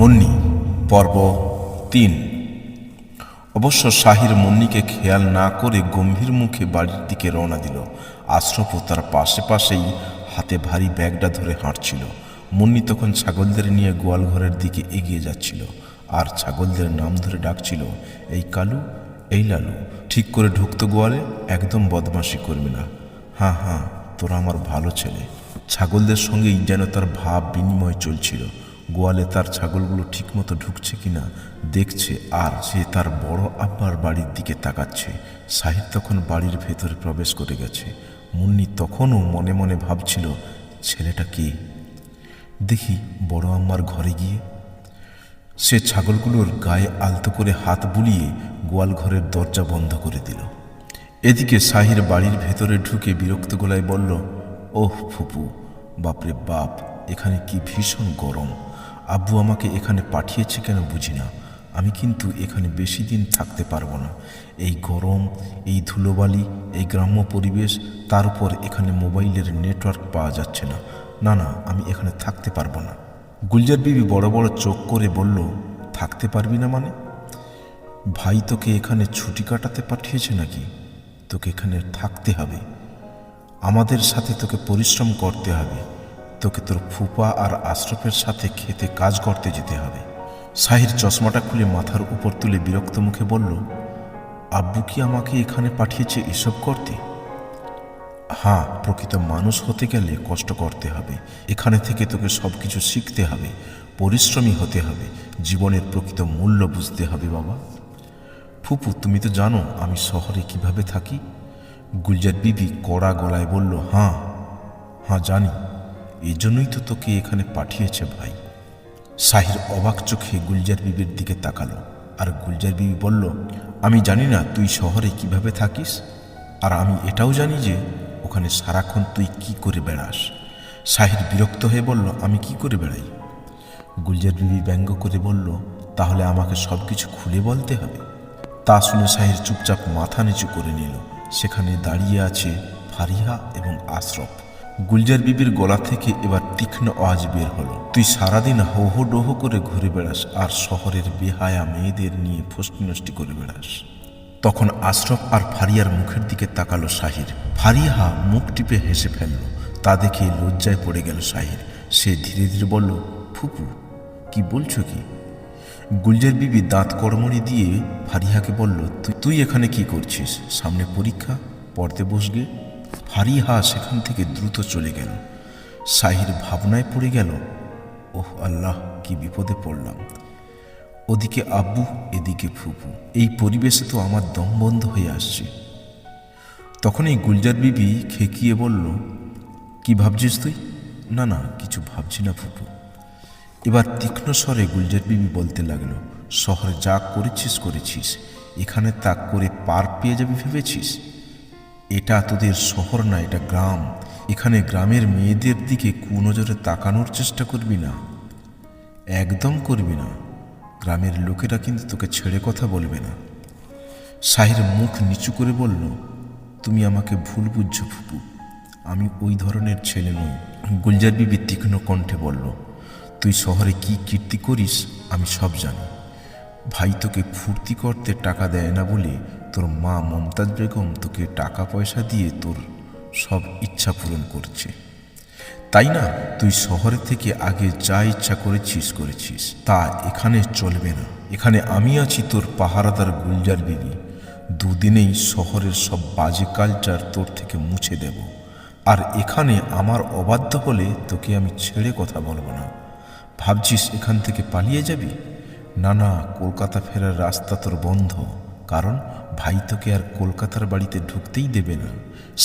মুন্নি পর্ব ৩। অবশ্য শাহির মুন্নিকে খেয়াল না করে গম্ভীর মুখে বাড়ির দিকে রওনা দিল। আশরাফও তার পাশে পাশেই হাতে ভারী ব্যাগটা ধরে হাঁটছিল। মুন্নি তখন ছাগলদের নিয়ে গোয়ালঘরের দিকে এগিয়ে যাচ্ছিল আর ছাগলদের নাম ধরে ডাকছিল, এই কালু, এই লালু, ঠিক করে ঢুকতো গোয়ালে, একদম বদমাশি করবি না। হ্যাঁ হ্যাঁ, তোরা আমার ভালো ছেলে। ছাগলদের সঙ্গেই যেন তার ভাব বিনিময় চলছিল। গোয়ালে তার ছাগলগুলো ঠিকমতো ঢুকছে কিনা দেখছে, আর সে তার বড় আব্বার বাড়ির দিকে তাকাচ্ছে। সাহিদ তখন বাড়ির ভেতরে প্রবেশ করে গেছে। মুন্নি তখনও মনে মনে ভাবছিল, ছেলেটা কে? দেখি বড় আম্মার ঘরে গিয়ে। সে ছাগলগুলোর গায়ে আলতো করে হাত বুলিয়ে গোয়াল ঘরের দরজা বন্ধ করে দিল। এদিকে সাহির বাড়ির ভেতরে ঢুকে বিরক্ত গলায় বলল, ওহ ফুপু, বাপরে বাপ, এখানে কি ভীষণ গরম। আব্বু আমাকে এখানে পাঠিয়েছে কেন বুঝি না। আমি কিন্তু এখানে বেশি দিন থাকতে পারবো না। এই গরম, এই ধুলোবালি, এই গ্রাম্য পরিবেশ, তার উপর এখানে মোবাইলের নেটওয়ার্ক পাওয়া যাচ্ছে না। না না, আমি এখানে থাকতে পারবো না। গুলজার বিবি বড় বড় চোখ করে বলল, থাকতে পারবি না মানে? ভাই তোকে এখানে ছুটি কাটাতে পাঠিয়েছে নাকি? তোকে এখানে থাকতে হবে, আমাদের সাথে তোকে পরিশ্রম করতে হবে, তোকে তোর ফুপা আর আশরাফের সাথে খেতে কাজ করতে যেতে হবে। সাহির চশমাটা খুলে মাথার উপর তুলে বিরক্ত মুখে বলল, আব্বু কি আমাকে এখানে পাঠিয়েছে এসব করতে? হ্যাঁ, প্রকৃত মানুষ হতে গেলে কষ্ট করতে হবে। এখানে থেকে তোকে সব কিছু শিখতে হবে, পরিশ্রমী হতে হবে, জীবনের প্রকৃত মূল্য বুঝতে হবে বাবা। ফুপু, তুমি তো জানো আমি শহরে কিভাবে থাকি। গুলজার বিবি কড়া গলায় বলল, হ্যাঁ হ্যাঁ জানি, এই জন্যই তো তোকে এখানে পাঠিয়েছে ভাই। সাহির অবাক চোখে গুলজার বিবির দিকে তাকালো, আর গুলজার বিবি বলল, আমি জানি না তুই শহরে কিভাবে থাকিস, আর আমি এটাও জানি যে ওখানে সারাক্ষণ তুই কি করে বেড়াস। সাহির বিরক্ত হয়ে বলল, আমি কি করে বেড়াই? গুলজার বিবি ব্যঙ্গ করে বলল, তাহলে আমাকে সব কিছু খুলে বলতে হবে। তা শুনে সাহির চুপচাপ মাথা নিচু করে নিল। সেখানে দাঁড়িয়ে আছে ফারিহা এবং আশরাফ। গুলজার বিবির গলা থেকে এবার তীক্ষ্ণ আওয়াজ বের হলো, তুই সারাদিন হো হো ডোহো করে ঘুরে বেড়াস আর শহরের বেহায়া মেয়েদের নিয়ে ফষ্টি নষ্টি করে বেড়াস। তখন আশরাফ আর ফারিয়ার মুখের দিকে তাকালো সাহির। ফারিহা মুখ টিপে হেসে ফেলল। তা দেখে লজ্জায় পড়ে গেল সাহির। সে ধীরে ধীরে বলল, ফুপু, কি বলছো কি? গুলজার বিবি দাঁত কড়মড়ি দিয়ে ফারিহাকে বলল, তুই এখানে কি করছিস? সামনে পরীক্ষা, পড়তে বসগে। ফারিহা সেখান থেকে দ্রুত চলে গেল। সাহির ভাবনায় পড়ে গেল, ওহ আল্লাহ, কি বিপদে পড়লাম। ওদিকে আব্বু, এদিকে ফুপু, এই পরিবেশে তো আমার দম বন্ধ হয়ে আসছে। তখনই গুলজার বিবি খেকিয়ে বলল, কি ভাবছিস তুই? না না, কিছু ভাবছি না ফুপু। এবার তীক্ষ্ণ স্বরে গুলজার বিবি বলতে লাগলো, শহরে যা করেছিস করেছিস, এখানে তা করে পার পেয়ে যাবি ভেবেছিস? এটা তোদের শহর না, এটা গ্রাম। এখানে গ্রামের মেয়েদের দিকে কুনজরে তাকানোর চেষ্টা করবি না, একদম করবি না। গ্রামের লোকেরা কিন্তু তোকে ছেড়ে কথা বলবে না। সাহির মুখ নিচু করে বলল, তুমি আমাকে ভুল বুঝছো ফুপু, আমি ওই ধরনের ছেলে নই। গুলজার বিবি তীক্ষ্ণ কণ্ঠে বলল, তুই শহরে কি কীর্তি করিস আমি সব জানি। ভাই তোকে ফুর্তি করতে টাকা দেয় না বলে তোর মা মমতাজ বেগম তোকে টাকা পয়সা দিয়ে তোর সব ইচ্ছা পূরণ করছে, তাই না? তুই শহরে থেকে আগে যা ইচ্ছা করেছিস, তা এখানে চলবে না। এখানে আমি আছি তোর পাহারাদার গুলজার বিবি। দুদিনেই শহরের সব বাজে কালচার তোর থেকে মুছে দেব। আর এখানে আমার অবাধ্য হলে তোকে আমি ছেড়ে কথা বলবো না। ভাবছিস এখান থেকে পালিয়ে যাবি? না না, কলকাতা ফেরার রাস্তা তোর বন্ধ, কারণ ভাই তোকে আর কলকাতার বাড়িতে ঢুকতেই দেবে না।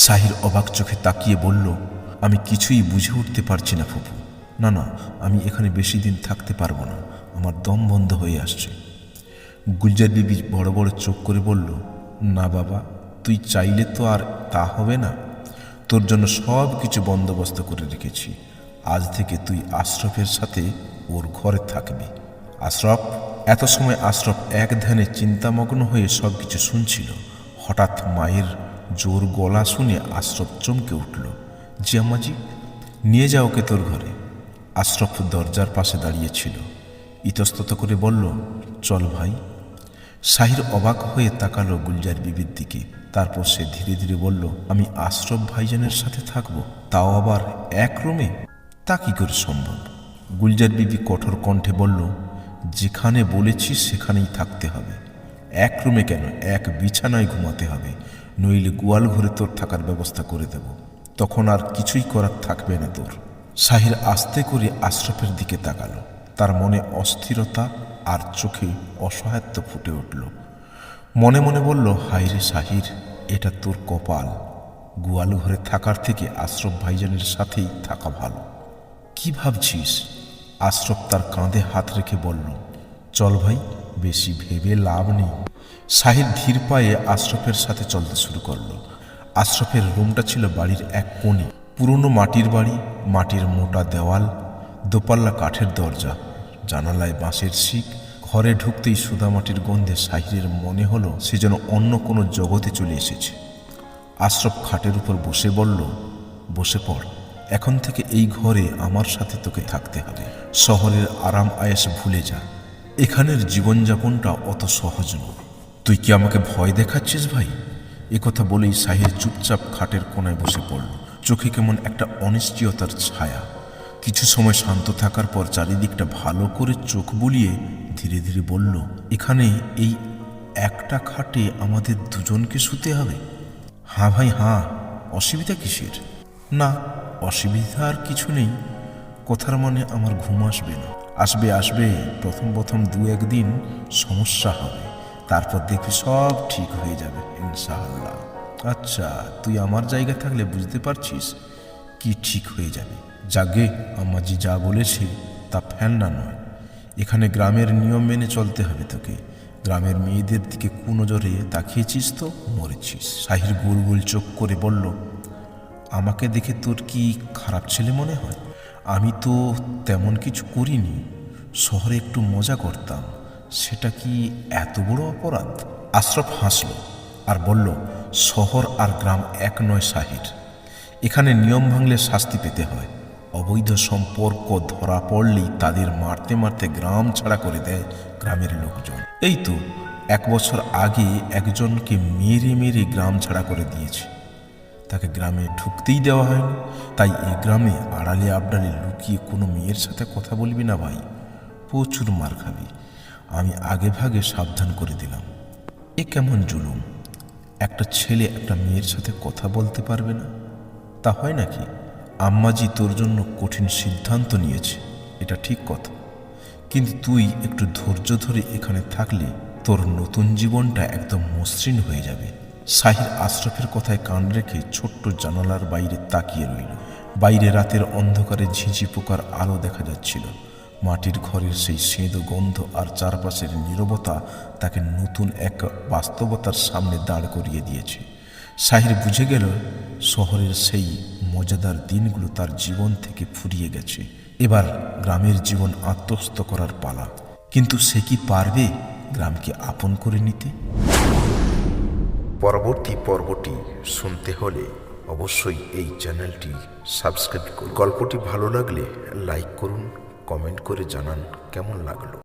সাহির অবাক চোখে তাকিয়ে বলল, আমি কিছুই বুঝে উঠতে পারছি না ফুপু। না না, আমি এখানে বেশি দিন থাকতে পারবো না, আমার দম বন্ধ হয়ে আসছে। গুলজার বিবি বড় বড় চোখ করে বলল, না বাবা, তুই চাইলে তো আর তা হবে না। তোর জন্য সব কিছু বন্দোবস্ত করে রেখেছি। আজ থেকে তুই আশরাফের সাথে ওর ঘরে থাকবি। আশরাফ। এত সময় আশরাফ এক ধ্যানে চিন্তামগ্ন হয়ে সব কিছু শুনছিল। হঠাৎ মায়ের জোর গলা শুনে আশরাফ চমকে উঠল। জি আম্মাজি, নিয়ে যাও ওকে তোর ঘরে। আশরাফ দরজার পাশে দাঁড়িয়েছিল। ইতস্তত করে বলল, চল ভাই। সাহির অবাক হয়ে তাকালো গুলজার বিবির দিকে। তারপর সে ধীরে ধীরে বলল, আমি আশরাফ ভাইজানের সাথে থাকবো, তাও আবার এক রুমে? তা কি করে সম্ভব? গুলজার বিবি কঠোর কণ্ঠে বলল, যেখানে বলেছি সেখানেই থাকতে হবে। এক রুমে কেন, এক বিছানায় ঘুমাতে হবে, নইলে গোয়াল ঘরে তোর থাকার ব্যবস্থা করে দেব। তখন আর কিছুই করার থাকবে না তোর। সাহির আস্তে করে আশরাফের দিকে তাকালো। তার মনে অস্থিরতা আর চোখে অসহায়ত্ব ফুটে উঠল। মনে মনে বলল, হায়রে সাহির, এটা তোর কপাল। গোয়াল ঘরে থাকার থেকে আশরাফ ভাইজানের সাথেই থাকা ভালো। কি ভাবছিস? আশরাফ তার কাঁধে হাত রেখে বলল, চল ভাই, বেশি ভেবে লাভ নেই। সাহির ধীর পায়ে আশরাফের সাথে চলতে শুরু করলো। আশরাফের রুমটা ছিল বাড়ির এক কোণে। পুরনো মাটির বাড়ি, মাটির মোটা দেওয়াল, দোপাল্লা কাঠের দরজা, জানালায় বাঁশের শিক। ঘরে ঢুকতেই সুদামাটির গন্ধে সাহিরের মনে হলো সে যেন অন্য কোনো জগতে চলে এসেছে। আশরাফ খাটের উপর বসে বলল, বসে পড়। এখন থেকে এই ঘরে আমার সাথে তোকে থাকতে হবে। শহরের আরাম আয়েশ ভুলে যা। এখানের জীবনযাপনটা অত সহজ নয়। তুই কি আমাকে ভয় দেখাচ্ছিস ভাই? একথা বলেই সাহির চুপচাপ খাটের কোনায় বসে পড়ল। চোখে কেমন একটা অনিশ্চয়তার ছায়া। কিছু সময় শান্ত থাকার পর চারিদিকটা ভালো করে চোখ বুলিয়ে ধীরে ধীরে বলল, এখানে এই একটা খাটে আমাদের দুজনকে শুতে হবে? হ্যাঁ ভাই হ্যাঁ, অসুবিধা কিসের? না, অসুবিধা আর কিছু নেই। কথার মানে আমার ঘুম আসবে না। আসবে আসবে, প্রথম প্রথম দু একদিন সমস্যা হবে, তারপর দেখবি সব ঠিক হয়ে যাবে ইনশাআল্লাহ। আচ্ছা, তুই আমার জায়গা থাকলে বুঝতে পারছিস কি ঠিক হয়ে যাবে? যাগে, আম্মাজি যা বলেছে তা ফেলনা নয়। এখানে গ্রামের নিয়ম মেনে চলতে হবে তোকে। গ্রামের মেয়েদের দিকে কুনজরে তাকিয়েছিস তো মরেছিস। সাহির গোল গোল চোখ করে বলল, আমাকে দেখে তোর কি খারাপ ছেলে মনে হয়? আমি তো তেমন কিছু করিনি। শহরে একটু মজা করতাম, সেটা কি এত বড় অপরাধ? আশরাফ হাসল আর বলল, শহর আর গ্রাম এক নয় সাহির। এখানে নিয়ম ভাঙলে শাস্তি পেতে হয়। অবৈধ সম্পর্ক ধরা পড়লেই তাদের মারতে মারতে গ্রাম ছাড়া করে দেয় গ্রামের লোকজন। এই তো 1 বছর আগে একজনকে মেরে মেরে গ্রাম ছাড়া করে দিয়েছে। তাকে গ্রামে ঢুকতেই দেওয়া হয়নি। তাই এই গ্রামে আড়ালে আবডালে লুকিয়ে কোনো মেয়ের সাথে কথা বলবি না ভাই, প্রচুর মার খাবি। আমি আগে ভাগে সাবধান করে দিলাম। এ কেমন জুলুম! একটা ছেলে একটা মেয়ের সাথে কথা বলতে পারবে না, তা হয় নাকি? আম্মাজি তোর জন্য কঠিন সিদ্ধান্ত নিয়েছে, এটা ঠিক কথা। কিন্তু তুই একটু ধৈর্য ধরে এখানে থাকলে তোর নতুন জীবনটা একদম মসৃণ হয়ে যাবে। সাহির আশরাফের কথায় কান রেখে ছোট্ট জানালার বাইরে তাকিয়ে রইল। বাইরে রাতের অন্ধকারে ঝিঁঝি পোকার আলো দেখা যাচ্ছিল। মাটির ঘরের সেই সেঁদো গন্ধ আর চারপাশের নীরবতা তাকে নতুন এক বাস্তবতার সামনে দাঁড় করিয়ে দিয়েছে। সাহির বুঝে গেল শহরের সেই মজাদার দিনগুলো তার জীবন থেকে ফুরিয়ে গেছে। এবার গ্রামের জীবন আত্মস্থ করার পালা। কিন্তু সে কি পারবে গ্রামকে আপন করে নিতে? পরবর্তী পর্বটি শুনতে হলে অবশ্যই এই চ্যানেলটি সাবস্ক্রাইব করুন। গল্পটি ভালো লাগলে লাইক করুন, কমেন্ট করে জানান কেমন লাগলো।